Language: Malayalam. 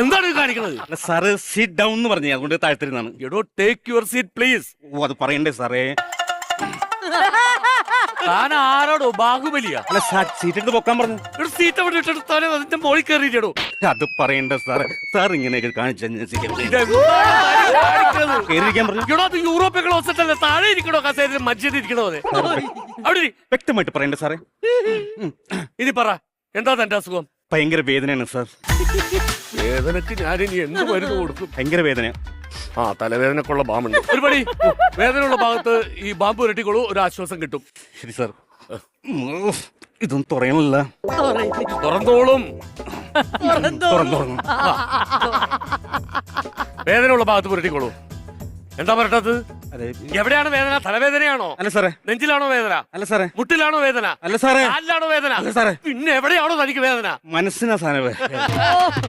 എന്താണ് കാണിക്കുന്നത്? സാറ് സീറ്റ് ഡൗൺ എന്ന് പറഞ്ഞു, അതുകൊണ്ട് താഴ്ത്തിരുന്നാണ്. എടോ ടേക്ക് യുവർ സീറ്റ് പ്ലീസ്. ഓ, അത് പറയണ്ടേ സാറേ? താൻ ആരോടോ? ബാഹുബലിയാ? അല്ല സാർ, സീറ്റ് എടുത്ത് പൊക്കാൻ പറഞ്ഞു. ഒരു സീറ്റ് അവിടെ ഇട്ടെടുത്താലും അതിന്റെ മോളിൽ കയറിയിട്ടോ. അത് പറയണ്ട സാറേ. സാർ ഇങ്ങനെയൊക്കെ കാണിക്കാൻ പറഞ്ഞു. എടോ അത് യൂറോപ്യൻ ക്ലോസറ്റ് അല്ലേ, താഴെ ഇരിക്കണോ കസേരയിൽ മജ്ജിട്ട് ഇരിക്കണോ? അതെ അവിടെ വ്യക്തമായിട്ട് പറയണ്ട സാറേ. ഇനി പറ, എന്താ തന്റെ അസുഖം? ഭയങ്കര വേദനയാണ് സാർ. വേദനക്ക് ഞാനിനി എന്ത് മരുന്ന് കൊടുക്കും? ഭയങ്കര വേദന. ആ, തലവേദനക്കുള്ള ബാമുണ്ട്. ഒരു പടി, വേദനയുള്ള ഭാഗത്ത് ഈ ബാമ്പ് ഉരട്ടിക്കോളൂ, ഒരു ആശ്വാസം കിട്ടും. ശരി സാർ. ഇതൊന്നും തുറയണില്ല. തുറന്നോളും. തുറന്നു. വേദനയുള്ള ഭാഗത്ത് പുരട്ടിക്കോളൂ. എന്താ പറട്ടത്? അതെ. എവിടെയാണ് വേദന? തലവേദനയാണോ? അല്ല സാറേ. നെഞ്ചിലാണോ വേദന? അല്ല സാറേ. മുട്ടിലാണോ വേദന? അല്ല സാറേ. കാലിലാണോ വേദന? അല്ല സാറേ. പിന്നെ എവിടെയാണോ തനിക്ക് വേദന? മനസ്സിനാ സാധനം.